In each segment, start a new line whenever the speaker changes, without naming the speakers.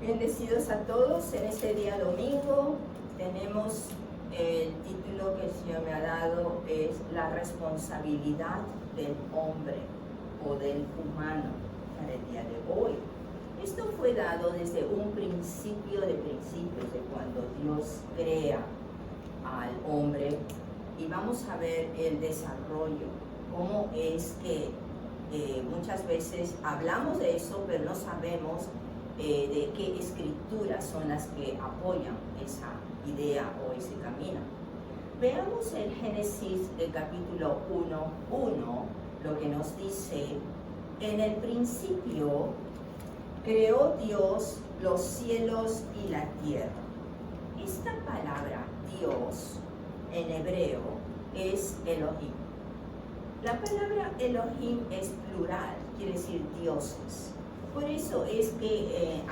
Bendecidos a todos. En este día domingo tenemos el título que el Señor me ha dado, es la responsabilidad del hombre o del humano para el día de hoy. Esto fue dado desde un principio de principios, de cuando Dios crea al hombre, y vamos a ver el desarrollo, cómo es que muchas veces hablamos de eso, pero no sabemos de qué escrituras son las que apoyan esa idea o ese camino. Veamos el Génesis del capítulo 1:1, lo que nos dice: en el principio creó Dios los cielos y la tierra. Esta palabra Dios en hebreo es Elohim. La palabra Elohim es plural, quiere decir dioses. Por eso es que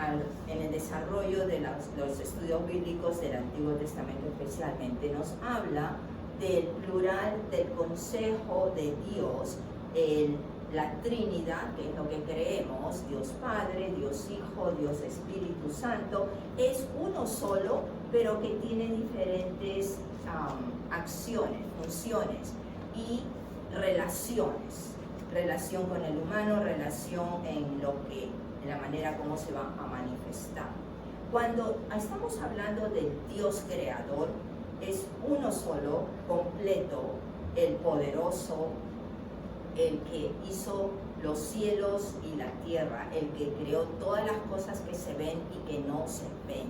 en el desarrollo de los estudios bíblicos del Antiguo Testamento especialmente, nos habla del plural del consejo de Dios, la Trinidad, que es lo que creemos: Dios Padre, Dios Hijo, Dios Espíritu Santo. Es uno solo, pero que tiene diferentes acciones, funciones y relaciones. Relación con el humano, relación en la manera como se va a manifestar. Cuando estamos hablando del Dios creador, es uno solo, completo, el poderoso, el que hizo los cielos y la tierra, el que creó todas las cosas que se ven y que no se ven.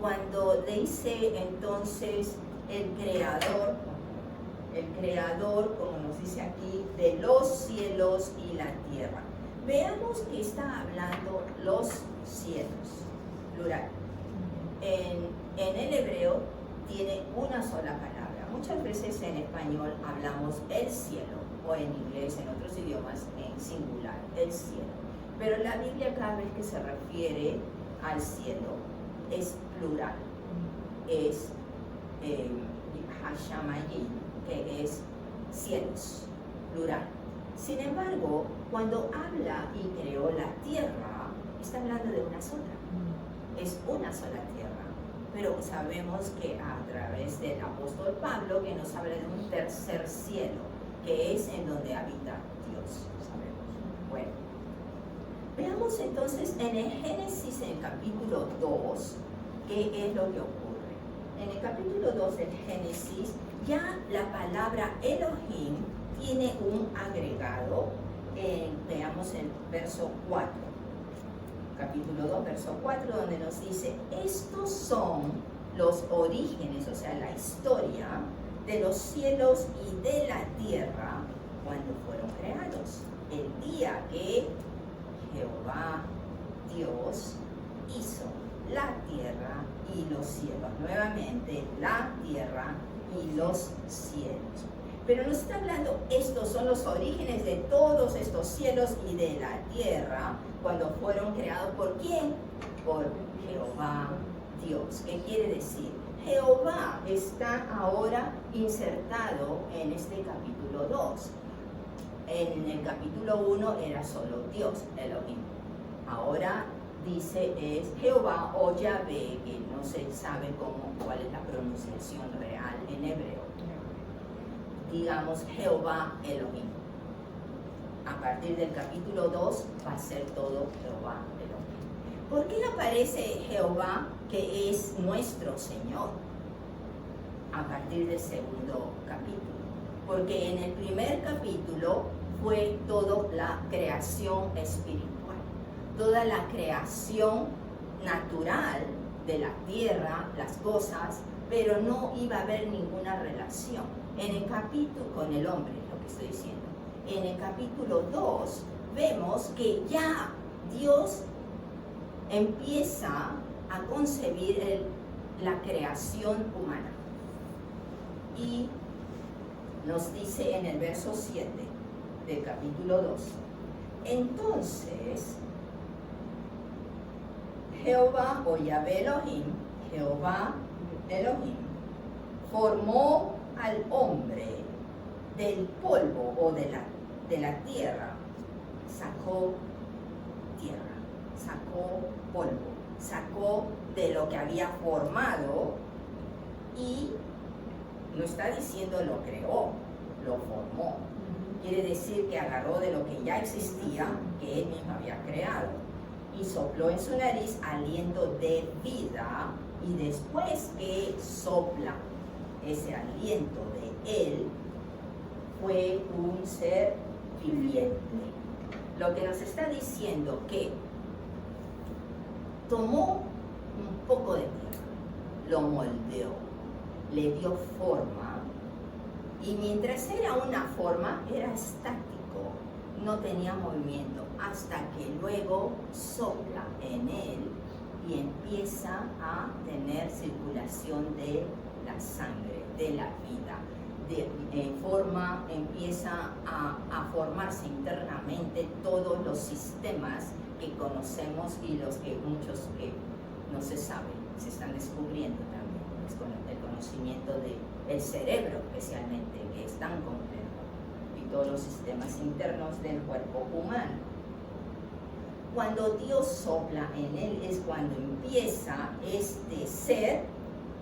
Cuando dice entonces el creador, como nos dice aquí, de los cielos y la tierra, veamos que está hablando los cielos, plural. En el hebreo tiene una sola palabra. Muchas veces en español hablamos el cielo, o en inglés, en otros idiomas, en singular, el cielo. Pero la Biblia, cada vez que se refiere al cielo, es plural. Es Hashamayim, que es cielos, plural. Sin embargo, cuando habla y creó la tierra, está hablando de una sola. Es una sola tierra. Pero sabemos que a través del apóstol Pablo, que nos habla de un tercer cielo, que es en donde habita Dios, sabemos. Bueno, veamos entonces en el Génesis, en el capítulo 2, qué es lo que ocurre. En el capítulo 2 del Génesis, ya la palabra Elohim tiene un agregado. Veamos el verso 4, capítulo 2, verso 4, donde nos dice: estos son los orígenes, o sea, la historia de los cielos y de la tierra cuando fueron creados, el día que Jehová Dios hizo la tierra y los cielos. Nuevamente, la tierra y los cielos. Pero nos está hablando, estos son los orígenes de todos estos cielos y de la tierra cuando fueron creados. ¿Por quién? Por Jehová Dios. ¿Qué quiere decir? Jehová está ahora insertado en este capítulo 2. En el capítulo 1 era solo Dios, Elohim. Ahora dice es Jehová o Yahvé, que no se sabe cuál es la pronunciación real en hebreo. Digamos Jehová Elohim. A partir del capítulo 2 va a ser todo Jehová Elohim. ¿Por qué aparece Jehová, que es nuestro Señor, a partir del segundo capítulo? Porque en el primer capítulo fue toda la creación espiritual, toda la creación natural de la tierra, las cosas, pero no iba a haber ninguna relación. En el capítulo, con el hombre, es lo que estoy diciendo. En el capítulo 2 vemos que ya Dios empieza a concebir la creación humana. Y nos dice en el verso 7 del capítulo 2: entonces Jehová o Yahvé Elohim, Jehová Elohim, formó al hombre del polvo o de la tierra, sacó polvo, sacó de lo que había formado y no está diciendo lo creó, lo formó. Quiere decir que agarró de lo que ya existía, que él mismo había creado, y sopló en su nariz aliento de vida, y después que sopla ese aliento de él, fue un ser viviente. Lo que nos está diciendo que tomó un poco de tierra, lo moldeó, le dio forma, y mientras era una forma, era estático, no tenía movimiento, hasta que luego sopla en él y empieza a tener circulación de la sangre, de la vida. Empieza a formarse internamente todos los sistemas que conocemos y los que muchos que no se saben, se están descubriendo también, pues, con el conocimiento del cerebro especialmente, que es tan complejo, y todos los sistemas internos del cuerpo humano. Cuando Dios sopla en él es cuando empieza este ser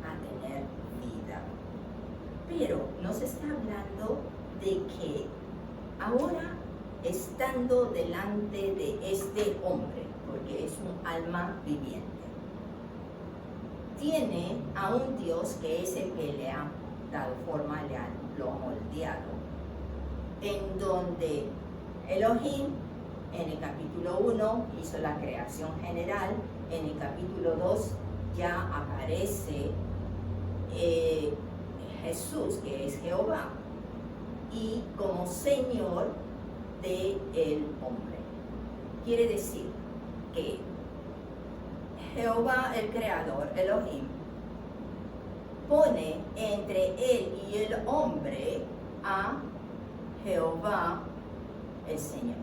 a tener vida. Pero nos está hablando de que ahora, estando delante de este hombre, porque es un alma viviente, tiene a un Dios que es el que le ha dado forma, lo ha moldeado, en donde Elohim en el capítulo 1 hizo la creación general, en el capítulo 2 ya aparece Jesús, que es Jehová, y como Señor del hombre. Quiere decir que Jehová, el Creador, Elohim, pone entre él y el hombre a Jehová, el Señor,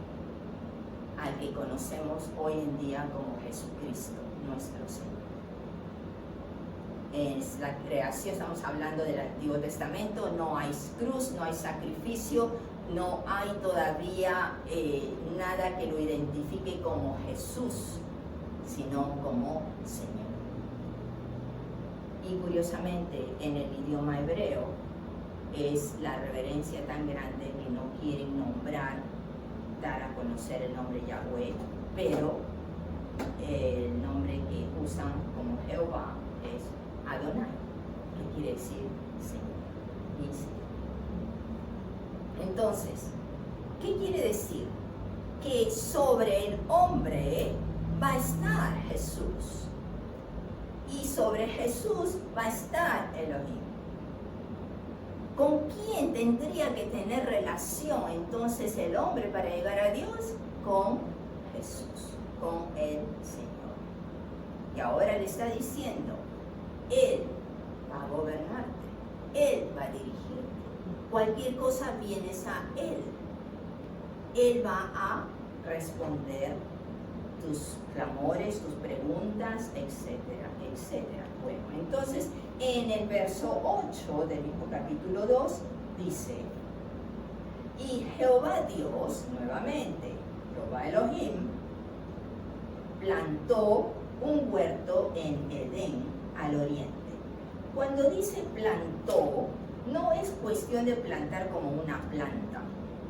al que conocemos hoy en día como Jesucristo, nuestro Señor. Es la creación, estamos hablando del Antiguo Testamento, no hay cruz, no hay sacrificio, no hay todavía nada que lo identifique como Jesús, sino como Señor. Y curiosamente, en el idioma hebreo es la reverencia tan grande que no quieren nombrar, dar a conocer el nombre Yahweh, pero el nombre que usan como Jehová es Adonai, que quiere decir Señor, mi Señor. Entonces, ¿qué quiere decir? Que sobre el hombre va a estar Jesús, y sobre Jesús va a estar Elohim. ¿Con quién tendría que tener relación entonces el hombre para llegar a Dios? Con Jesús, con el Señor. Y ahora le está diciendo, Él va a gobernarte, Él va a dirigirte. Cualquier cosa vienes a Él. Él va a responder tus clamores, tus preguntas, etcétera, etcétera. Bueno, entonces en el verso 8 del mismo capítulo 2 dice, y Jehová Dios, nuevamente, Jehová Elohim, plantó un huerto en Edén al oriente. Cuando dice plantó, no es cuestión de plantar como una planta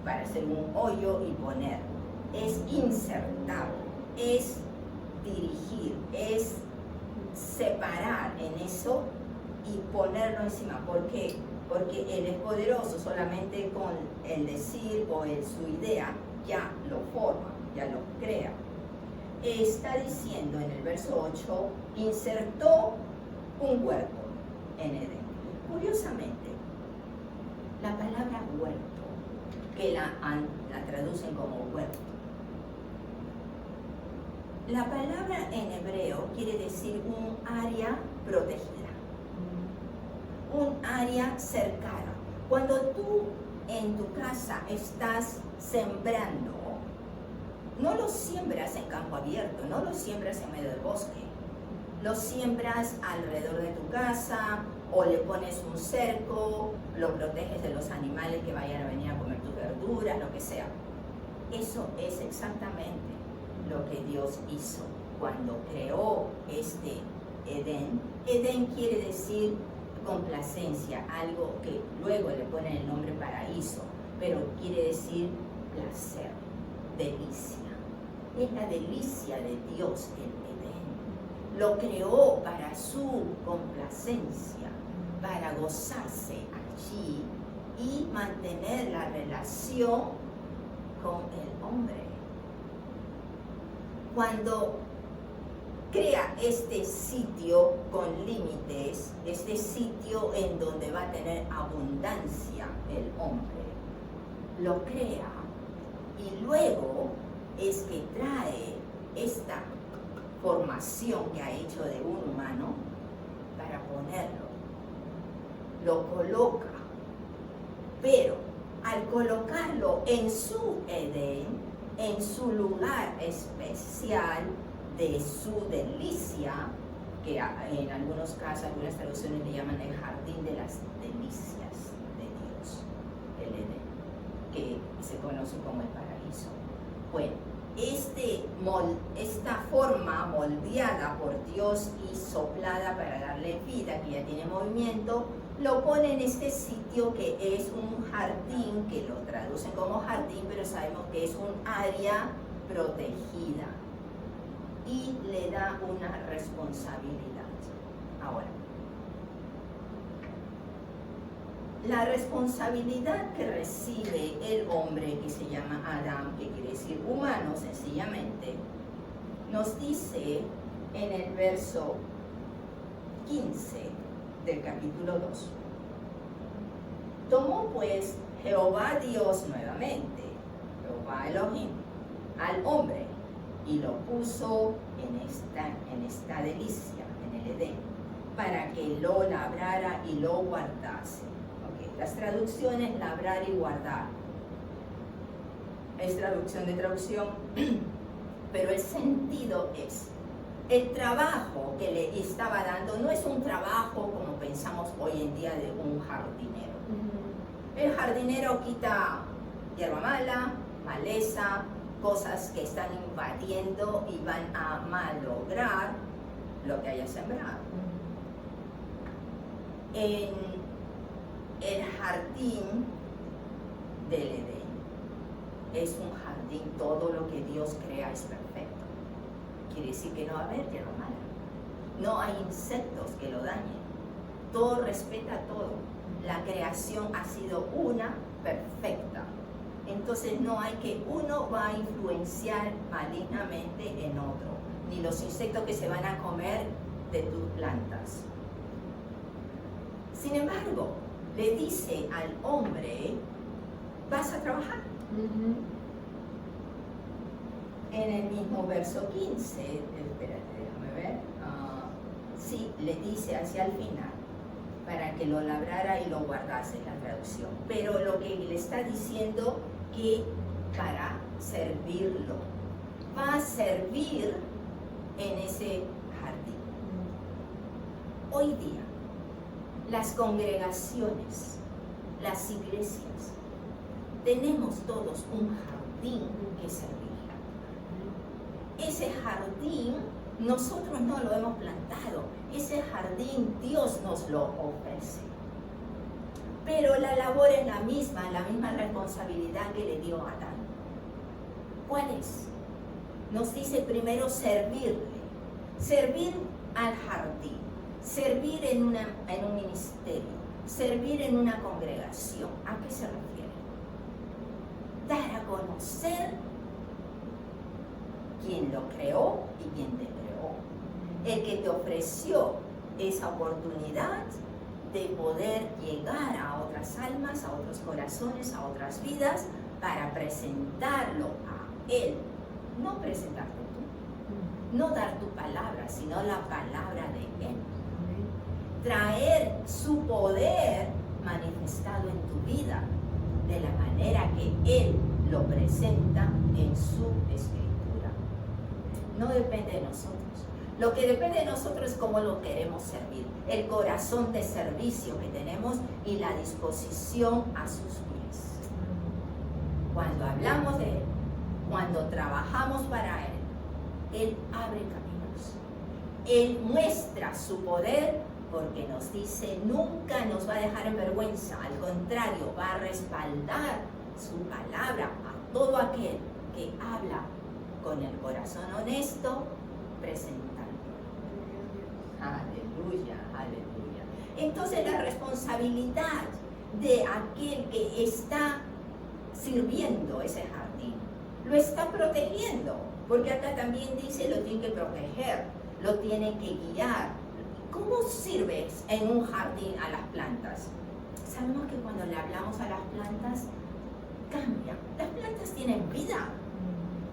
para hacer un hoyo y poner, es insertar, es dirigir, es separar en eso y ponerlo encima. ¿Por qué? Porque Él es poderoso, solamente con el decir o su idea ya lo forma, ya lo crea. Está diciendo en el verso 8, insertó un huerto en Edén. Curiosamente, la palabra huerto, que la traducen como huerto, la palabra en hebreo quiere decir un área protegida, un área cercana. Cuando tú en tu casa estás sembrando, no lo siembras en campo abierto, no lo siembras en medio del bosque, lo siembras alrededor de tu casa, o le pones un cerco, lo proteges de los animales que vayan a venir a comer tus verduras, lo que sea. Eso es exactamente lo que Dios hizo cuando creó este Edén, Edén quiere decir complacencia, algo que luego le ponen el nombre paraíso, pero quiere decir placer, delicia. Es la delicia de Dios el Edén. Lo creó para su complacencia, para gozarse allí y mantener la relación con el hombre. Cuando crea este sitio con límites, este sitio en donde va a tener abundancia el hombre, lo crea y luego es que trae esta formación que ha hecho de un humano para ponerlo, lo coloca, pero al colocarlo en su Edén, en su lugar especial de su delicia, que en algunos casos, algunas traducciones le llaman el jardín de las delicias de Dios, el Edén, que se conoce como el paraíso. Bueno, esta forma moldeada por Dios y soplada para darle vida, que ya tiene movimiento, lo pone en este sitio que es un jardín, que lo traducen como jardín, pero sabemos que es un área protegida y le da una responsabilidad. Ahora, la responsabilidad que recibe el hombre, que se llama Adán, que quiere decir humano sencillamente, nos dice en el verso 15 del capítulo 2. Tomó pues Jehová Dios nuevamente, Jehová Elohim, al hombre y lo puso en esta delicia, en el Edén, para que lo labrara y lo guardase. Las traducciones, labrar y guardar, es traducción de traducción, pero el sentido es, el trabajo que le estaba dando no es un trabajo como pensamos hoy en día de un jardinero. El jardinero quita hierba mala, maleza, cosas que están invadiendo y van a malograr lo que haya sembrado. En el jardín del Edén es un jardín, todo lo que Dios crea es perfecto. Quiere decir que no va a haber hierba mala, no hay insectos que lo dañen, todo respeta todo. La creación ha sido una perfecta. Entonces no hay que uno va a influenciar malignamente en otro, ni los insectos que se van a comer de tus plantas. Sin embargo, le dice al hombre, vas a trabajar. En el mismo verso 15, espérate, déjame ver, sí, le dice hacia el final, para que lo labrara y lo guardase, la traducción. Pero lo que le está diciendo que para servirlo, va a servir en ese jardín. Hoy día, las congregaciones, las iglesias, tenemos todos un jardín que servir. Ese jardín nosotros no lo hemos plantado, ese jardín Dios nos lo ofrece. Pero la labor es la misma responsabilidad que le dio a Adán. ¿Cuál es? Nos dice primero servirle, servir al jardín, servir en un ministerio, servir en una congregación. ¿A qué se refiere? Dar a conocer quién lo creó y quién te creó. El que te ofreció esa oportunidad de poder llegar a otras almas, a otros corazones, a otras vidas, para presentarlo a Él. No presentarte tú, no dar tu palabra, sino la palabra de Él. Traer su poder manifestado en tu vida de la manera que Él lo presenta en su escritura. No depende de nosotros. Lo que depende de nosotros es cómo lo queremos servir, el corazón de servicio que tenemos y la disposición a sus pies. Cuando hablamos de Él, cuando trabajamos para Él, Él abre caminos. Él muestra su poder porque nos dice, nunca nos va a dejar en vergüenza. Al contrario, va a respaldar su palabra a todo aquel que habla con el corazón honesto, presentando. Aleluya, aleluya. Entonces la responsabilidad de aquel que está sirviendo ese jardín, lo está protegiendo, porque acá también dice lo tiene que proteger, lo tiene que guiar. ¿Cómo sirves en un jardín a las plantas? Sabemos que cuando le hablamos a las plantas, cambian. Las plantas tienen vida,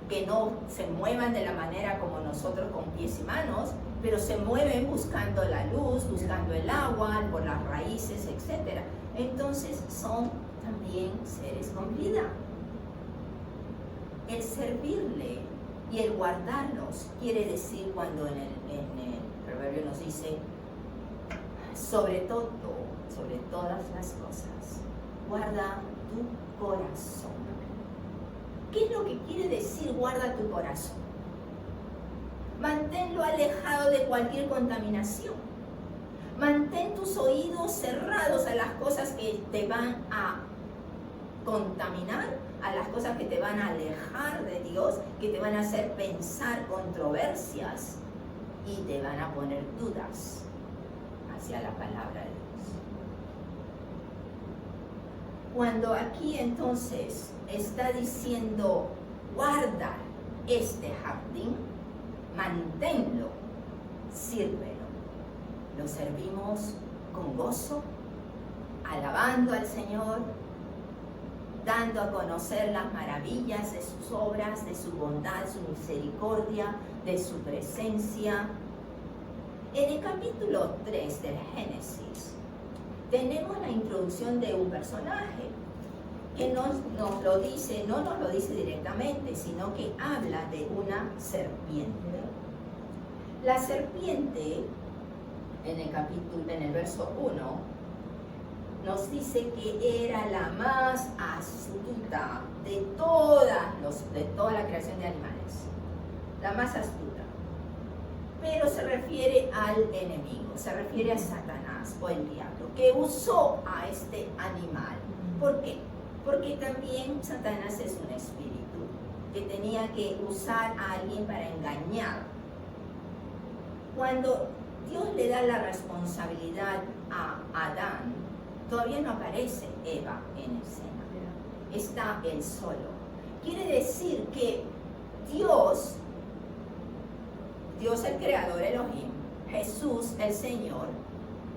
que no se muevan de la manera como nosotros con pies y manos, pero se mueven buscando la luz, buscando el agua, por las raíces, etc. Entonces son también seres con vida. El servirle y el guardarlos quiere decir cuando en el proverbio nos dice, sobre todo, sobre todas las cosas, guarda tu corazón. ¿Qué es lo que quiere decir guarda tu corazón? Manténlo alejado de cualquier contaminación. Mantén tus oídos cerrados a las cosas que te van a contaminar, a las cosas que te van a alejar de Dios, que te van a hacer pensar controversias y te van a poner dudas hacia la palabra de Dios. Cuando aquí entonces está diciendo guarda este jardín, manténlo, sírvelo. Lo servimos con gozo, alabando al Señor, dando a conocer las maravillas de sus obras, de su bondad, su misericordia, de su presencia. En el capítulo 3 del Génesis tenemos la introducción de un personaje que nos lo dice, no nos lo dice directamente, sino que habla de una serpiente. La serpiente, en el verso 1, nos dice que era la más astuta de toda la creación de animales, la más astuta. Pero se refiere al enemigo, se refiere a Satanás o el diablo, que usó a este animal. ¿Por qué? Porque también Satanás es un espíritu que tenía que usar a alguien para engañar. Cuando Dios le da la responsabilidad a Adán, todavía no aparece Eva en escena, está él solo. Quiere decir que Dios el creador Elohim, Jesús el Señor,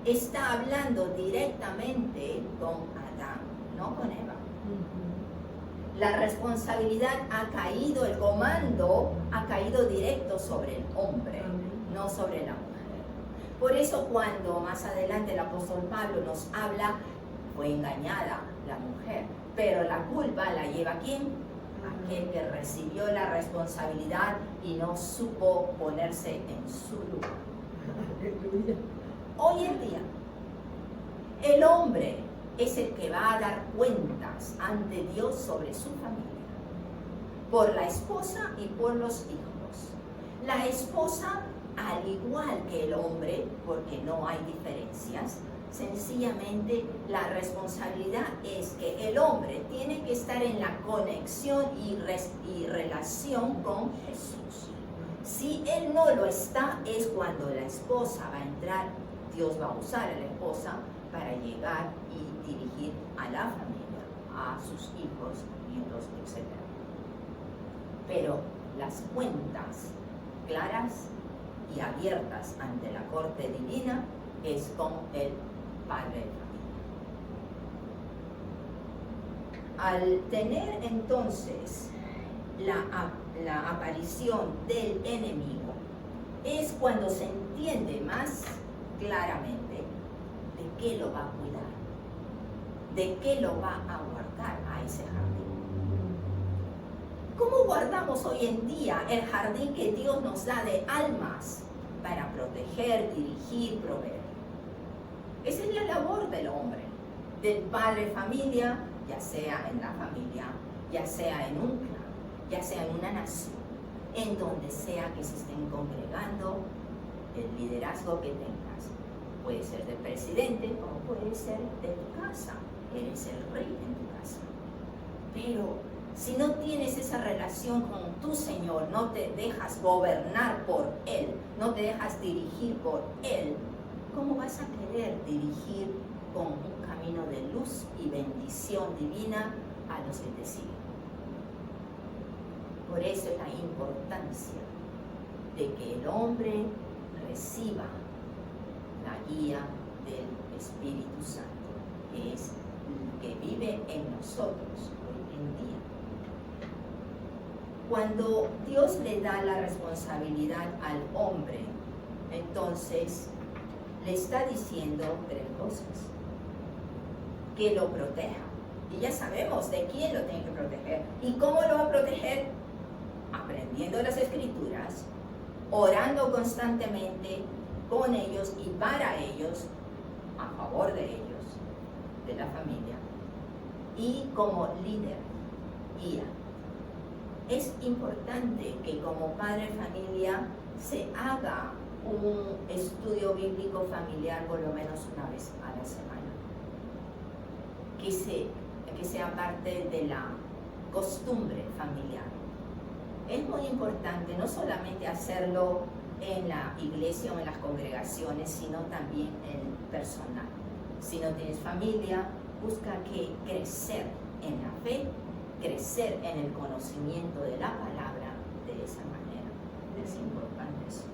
está hablando directamente con Adán, no con Eva. La responsabilidad ha caído, el comando ha caído directo sobre el hombre, no sobre la mujer. Por eso cuando más adelante el apóstol Pablo nos habla, fue engañada la mujer, pero la culpa la lleva ¿quién? Aquel que recibió la responsabilidad y no supo ponerse en su lugar. Hoy en día, el hombre es el que va a dar cuentas ante Dios sobre su familia, por la esposa y por los hijos. La esposa, al igual que el hombre, porque no hay diferencias, sencillamente la responsabilidad es que el hombre tiene que estar en la conexión y relación con Jesús. Si él no lo está, es cuando la esposa va a entrar, Dios va a usar a la esposa para llegar y dirigir a la familia, a sus hijos, nietos, etc. Pero las cuentas claras y abiertas ante la corte divina es con el Padre de familia. Al tener entonces la aparición del enemigo, es cuando se entiende más claramente de qué lo va a cuidar, de qué lo va a guardar a ese jardín. ¿Cómo guardamos hoy en día el jardín que Dios nos da de almas para proteger, dirigir, proveer? Esa es la labor del hombre, del padre de familia, ya sea en la familia, ya sea en un clan, ya sea en una nación. en donde sea que se estén congregando, el liderazgo que tengas. Puede ser del presidente o puede ser de tu casa. Eres el rey en tu casa. Pero si no tienes esa relación con tu Señor, no te dejas gobernar por Él, no te dejas dirigir por Él, ¿cómo vas a querer dirigir con un camino de luz y bendición divina a los que te siguen? Por eso es la importancia de que el hombre reciba la guía del Espíritu Santo, que es el que vive en nosotros hoy en día. Cuando Dios le da la responsabilidad al hombre, entonces le está diciendo tres cosas. Que lo proteja. Y ya sabemos de quién lo tiene que proteger. ¿Y cómo lo va a proteger? Aprendiendo las Escrituras, orando constantemente con ellos y para ellos, a favor de ellos, de la familia, y como líder, guía. Es importante que como padre de familia se haga un estudio bíblico familiar por lo menos una vez a la semana. Que sea parte de la costumbre familiar. Es muy importante no solamente hacerlo en la iglesia o en las congregaciones, sino también en personal. Si no tienes familia, busca que crecer en la fe, crecer en el conocimiento de la palabra de esa manera. Es importante eso.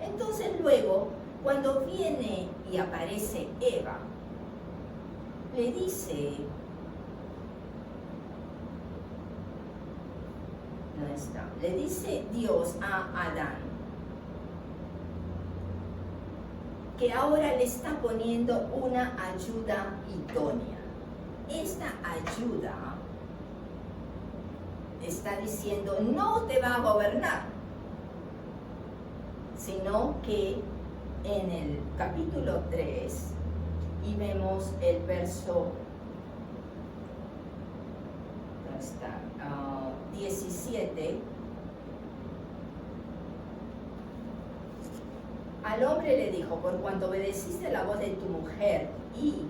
Entonces luego, cuando viene y aparece Eva, le dice, ¿dónde está? Le dice Dios a Adán que ahora le está poniendo una ayuda idónea. Esta ayuda está diciendo, no te va a gobernar, sino que en el capítulo 3, y vemos el verso, ¿dónde está? 17. Al hombre le dijo, por cuanto obedeciste la voz de tu mujer y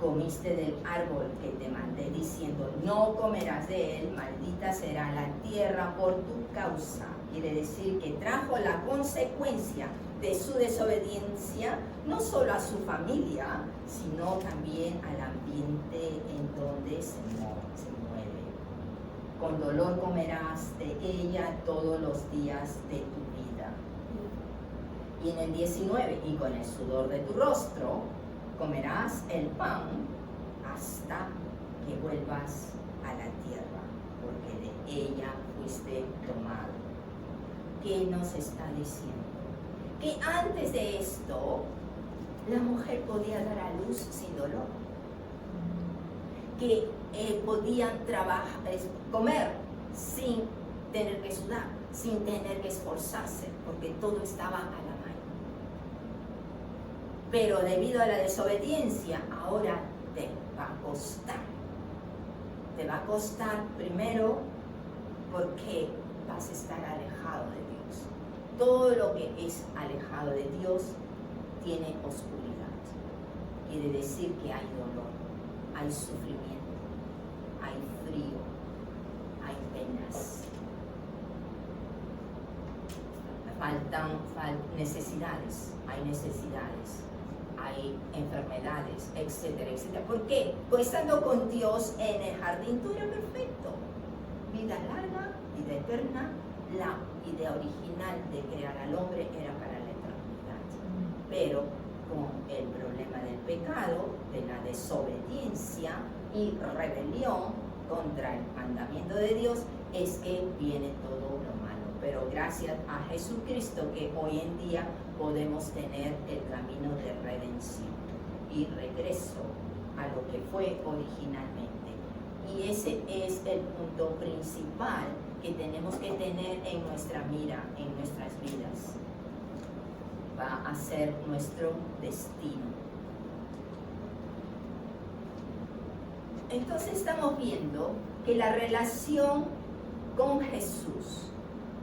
comiste del árbol que te mandé diciendo, no comerás de él, maldita será la tierra por tu causa. Quiere decir que trajo la consecuencia de su desobediencia, no solo a su familia, sino también al ambiente en donde se mueve. Con dolor comerás de ella todos los días de tu vida. Y en el 19, y con el sudor de tu rostro comerás el pan hasta que vuelvas a la tierra, porque de ella fuiste tomado. ¿Qué nos está diciendo? Que antes de esto, la mujer podía dar a luz sin dolor. Que podían comer sin tener que sudar, sin tener que esforzarse, porque todo estaba a la mano. Pero debido a la desobediencia, ahora te va a costar. Te va a costar primero porque vas a estar alejado de Dios. Todo lo que es alejado de Dios tiene oscuridad. Quiere decir que hay dolor, hay sufrimiento, hay frío, hay penas. Faltan necesidades, hay enfermedades, etcétera, etcétera. ¿Por qué? Pues estando con Dios en el jardín, todo era perfecto. Vida larga, vida eterna. La idea original de crear al hombre era para la eternidad. Pero con el problema del pecado, de la desobediencia y rebelión contra el mandamiento de Dios, es que viene todo lo malo. Pero gracias a Jesucristo que hoy en día podemos tener el camino de redención y regreso a lo que fue originalmente. Y ese es el punto principal que tenemos que tener en nuestra mira, en nuestras vidas. Va a ser nuestro destino. Entonces estamos viendo que la relación con Jesús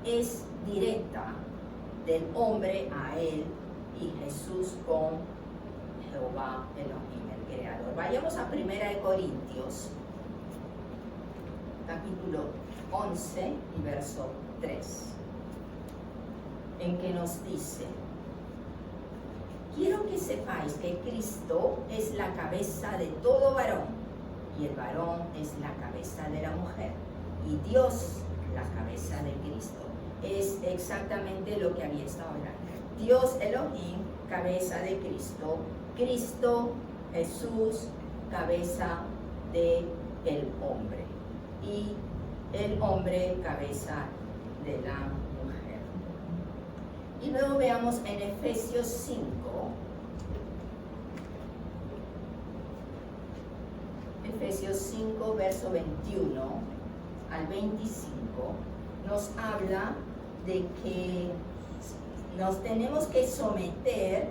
es directa del hombre a él y Jesús con Jehová Elohim, el Creador. Vayamos a 1 Corintios, capítulo 11 y verso 3, en que nos dice: quiero que sepáis que Cristo es la cabeza de todo varón, y el varón es la cabeza de la mujer, y Dios la cabeza de Cristo. Es exactamente lo que había estado hablando. Dios Elohim, cabeza de Cristo. Cristo, Jesús, cabeza del hombre. Y el hombre, cabeza de la mujer. Y luego veamos en Efesios 5. Efesios 5, verso 21 al 25, nos habla de que nos tenemos que someter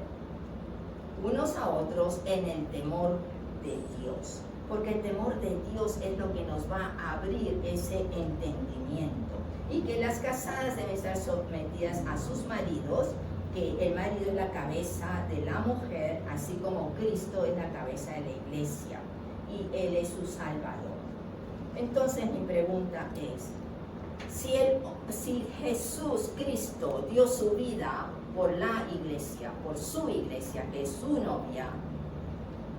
unos a otros en el temor de Dios, porque el temor de Dios es lo que nos va a abrir ese entendimiento, y que las casadas deben estar sometidas a sus maridos, que el marido es la cabeza de la mujer, así como Cristo es la cabeza de la iglesia y Él es su Salvador. Entonces mi pregunta es, si Jesús Cristo dio su vida por la iglesia, por su iglesia, que es su novia,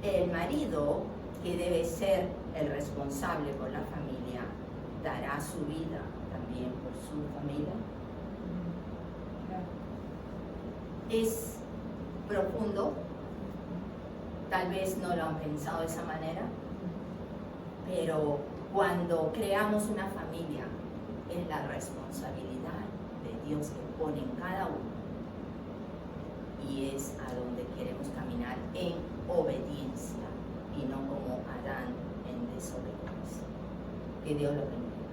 el marido, que debe ser el responsable por la familia, dará su vida también por su familia. Es profundo, tal vez no lo han pensado de esa manera, pero cuando creamos una familia, es la responsabilidad de Dios que pone en cada uno, y es a donde queremos caminar en obediencia y no como Adán en desobediencia. Que Dios lo bendiga.